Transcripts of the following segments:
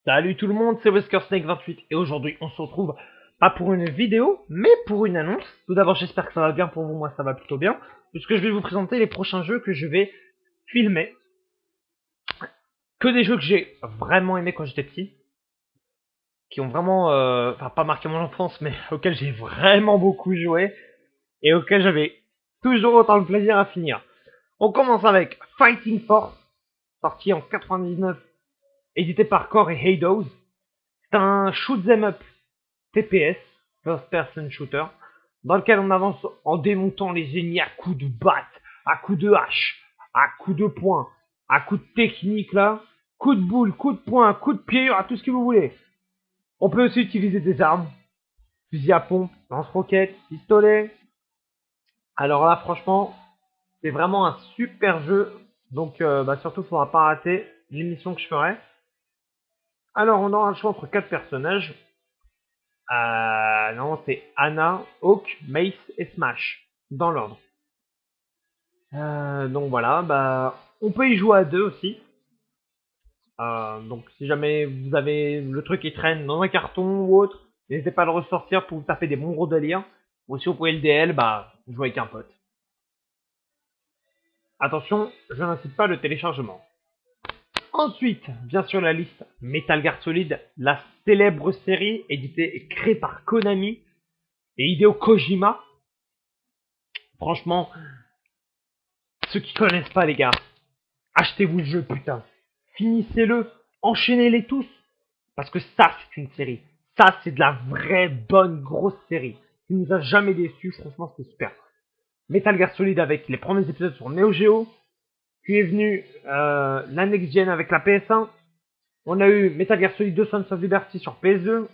Salut tout le monde, c'est WeskerSnake28 et aujourd'hui on se retrouve pas pour une vidéo mais pour une annonce. Tout d'abord j'espère que ça va bien pour vous, moi ça va plutôt bien, puisque je vais vous présenter les prochains jeux que je vais filmer. Que des jeux que j'ai vraiment aimés quand j'étais petit, qui ont vraiment, enfin pas marqué mon enfance mais auxquels j'ai vraiment beaucoup joué et auxquels j'avais toujours autant de plaisir à finir. On commence avec Fighting Force, sorti en 99, édité par Core et Eidos. C'est un shoot 'em up TPS, First Person Shooter, dans lequel on avance en démontant les ennemis à coups de batte, à coups de hache, à coups de poing, à coups de technique là, coups de boule, coups de poing, coups de pied, à tout ce que vous voulez. On peut aussi utiliser des armes, fusil à pompe, lance-roquettes, pistolet. Alors là, franchement, c'est vraiment un super jeu. Donc, surtout, il ne faudra pas rater l'émission que je ferai. Alors, on aura le choix entre 4 personnages. Non, c'est Anna, Hawk, Mace et Smash, dans l'ordre. Donc voilà, on peut y jouer à deux aussi. Donc si jamais vous avez le truc qui traîne dans un carton ou autre, n'hésitez pas à le ressortir pour vous taper des bons gros délires. Ou si vous pouvez le DL, jouer avec un pote. Attention, je n'incite pas le téléchargement. Ensuite, vient sur la liste Metal Gear Solid, la célèbre série éditée et créée par Konami et Hideo Kojima. Franchement, ceux qui connaissent pas les gars, achetez-vous le jeu putain. Finissez-le, enchaînez-les tous. Parce que ça c'est une série. Ça c'est de la vraie bonne grosse série. Qui nous a jamais déçus, franchement c'était super. Metal Gear Solid avec les premiers épisodes sur Neo Geo. Puis est venu la Next Gen avec la PS1. On a eu Metal Gear Solid 2 Sons of Liberty sur PS2.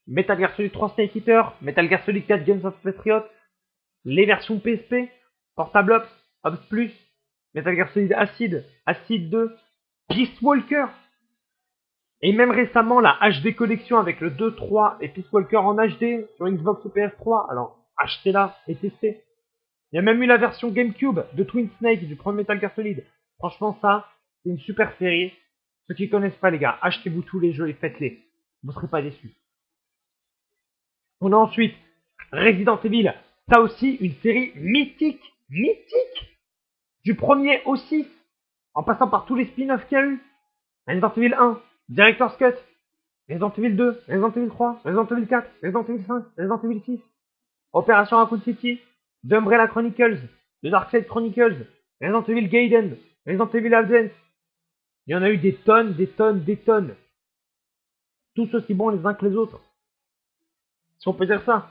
Metal Gear Solid 3 Snake Eater. Metal Gear Solid 4 Games of Patriot. Les versions PSP. Portable Ops. Ops Plus. Metal Gear Solid Acid. Acid 2. Peace Walker. Et même récemment, la HD Collection avec le 2, 3 et Peace Walker en HD sur Xbox ou PS3. Alors, achetez-la et testez. Il y a même eu la version GameCube de Twin Snake du premier Metal Gear Solid. Franchement, ça, c'est une super série. Ceux qui connaissent pas, les gars, achetez-vous tous les jeux et faites-les. Vous serez pas déçus. On a ensuite Resident Evil. Ça aussi, une série mythique. Mythique. Du premier au 6. En passant par tous les spin-offs qu'il y a eu. Resident Evil 1. Director's Cut. Resident Evil 2. Resident Evil 3. Resident Evil 4. Resident Evil 5. Resident Evil 6. Opération Raccoon City. The Umbrella Chronicles, The Dark Side Chronicles, Resident Evil Gaiden, Resident Evil Advance. Il y en a eu des tonnes, des tonnes, des tonnes. Tous aussi bons les uns que les autres. Si on peut dire ça.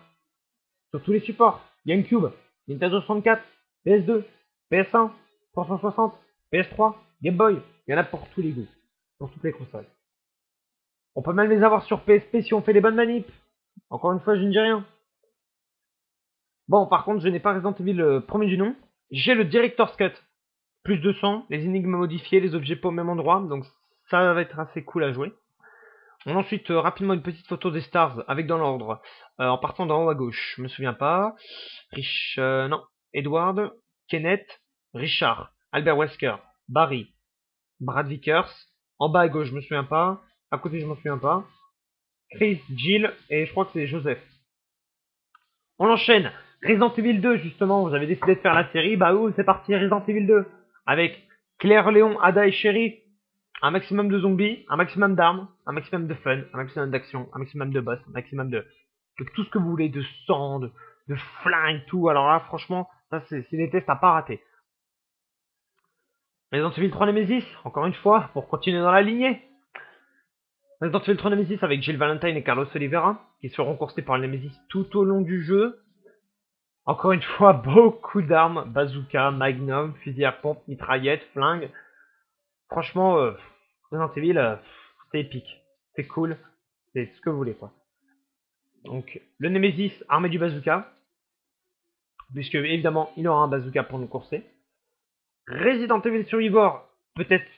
Sur tous les supports. GameCube, Nintendo 64, PS2, PS1, 360, PS3, Game Boy. Il y en a pour tous les goûts. Pour toutes les consoles. On peut même les avoir sur PSP si on fait les bonnes manips. Encore une fois, je ne dis rien. Bon, par contre, je n'ai pas Resident Evil premier du nom. J'ai le Director's Cut. Plus de sang, les énigmes modifiées, les objets pas au même endroit. Donc ça va être assez cool à jouer. On a ensuite rapidement une petite photo des stars avec dans l'ordre. En partant d'en haut à gauche. Je me souviens pas. Non. Edward, Kenneth, Richard, Albert Wesker, Barry, Brad Vickers. En bas à gauche, je me souviens pas. À côté, je m'en souviens pas. Chris, Jill et je crois que c'est Joseph. On enchaîne. Resident Evil 2, justement, vous avez décidé de faire la série, c'est parti, Resident Evil 2. Avec Claire, Léon, Ada et Sherry, un maximum de zombies, un maximum d'armes, un maximum de fun, un maximum d'action, un maximum de boss, un maximum de tout ce que vous voulez, de sang, de flingue, tout. Alors là, franchement, ça c'est des tests à pas rater. Resident Evil 3 Nemesis, encore une fois, pour continuer dans la lignée. Resident Evil 3 Nemesis avec Jill Valentine et Carlos Oliveira, qui seront coursés par le Nemesis tout au long du jeu. Encore une fois, beaucoup d'armes, bazooka, magnum, fusil à pompe, mitraillette, flingue. Franchement, Resident Evil, c'est épique. C'est cool. C'est ce que vous voulez, quoi. Donc, le Nemesis armé du bazooka. Puisque, évidemment, il aura un bazooka pour nous courser. Resident Evil Survivor, peut-être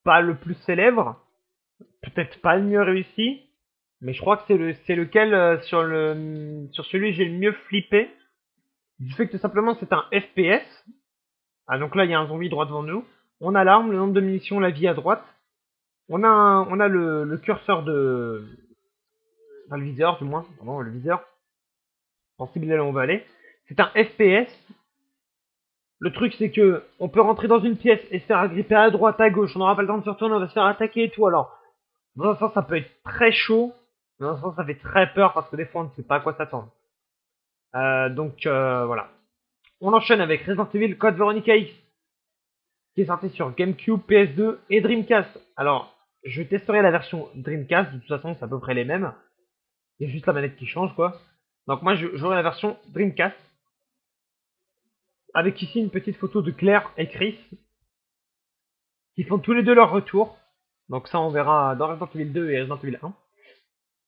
pas le plus célèbre. Peut-être pas le mieux réussi. Mais je crois que c'est lequel, sur celui j'ai le mieux flippé. Du fait que tout simplement c'est un FPS. Ah donc là il y a un zombie droit devant nous. On a l'arme, le nombre de munitions, la vie à droite. On a le curseur de... Enfin, le viseur, du moins. Pardon, le viseur. Sensible là où on va aller. C'est un FPS. Le truc, c'est que on peut rentrer dans une pièce et se faire agripper à droite, à gauche. On n'aura pas le temps de se retourner, on va se faire attaquer et tout. Alors, dans un sens, ça peut être très chaud. Dans un sens, ça fait très peur parce que des fois, on ne sait pas à quoi s'attendre. Voilà. On enchaîne avec Resident Evil Code Veronica X, qui est sorti sur GameCube, PS2 et Dreamcast. Alors, je testerai la version Dreamcast, de toute façon, c'est à peu près les mêmes. Il y a juste la manette qui change, quoi. Donc moi, j'aurai la version Dreamcast. Avec ici une petite photo de Claire et Chris, qui font tous les deux leur retour. Donc ça, on verra dans Resident Evil 2 et Resident Evil 1.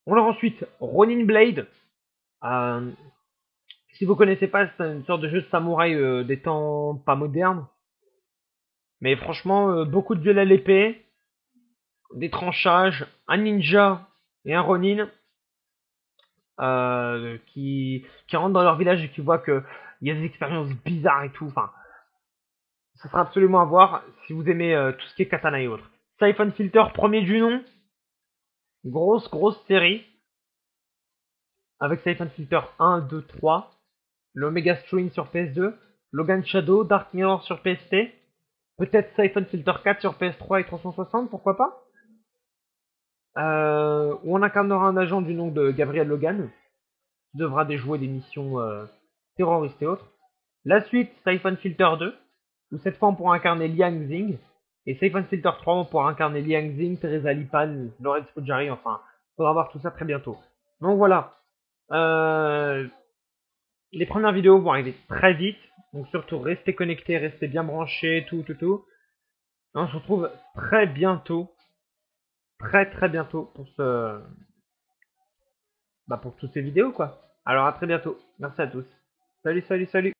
On a ensuite Ronin Blade. Euh, si vous connaissez pas, c'est une sorte de jeu de samouraï des temps pas modernes. Mais franchement, beaucoup de duels à l'épée, des tranchages, un ninja et un Ronin qui rentrent dans leur village et qui voient que il y a des expériences bizarres et tout. Enfin, ça sera absolument à voir si vous aimez tout ce qui est katana et autres. Siphon Filter, premier du nom. Grosse série. Avec Siphon Filter 1, 2, 3. L'Omega Stream sur PS2. Logan Shadow, Dark Mirror sur PSP. Peut-être Siphon Filter 4 sur PS3 et 360, pourquoi pas. Où on incarnera un agent du nom de Gabriel Logan, qui devra déjouer des missions terroristes et autres. La suite, Siphon Filter 2, où cette fois on pourra incarner Liang Xing. Et Siphon Filter 3, on pourra incarner Liang Xing, Teresa Lipan, Lawrence Fujari, enfin, faudra voir tout ça très bientôt. Donc voilà. Les premières vidéos vont arriver très vite, donc surtout restez connectés, restez bien branchés, tout. Et on se retrouve très bientôt, très bientôt pour toutes ces vidéos quoi. Alors à très bientôt. Merci à tous. Salut.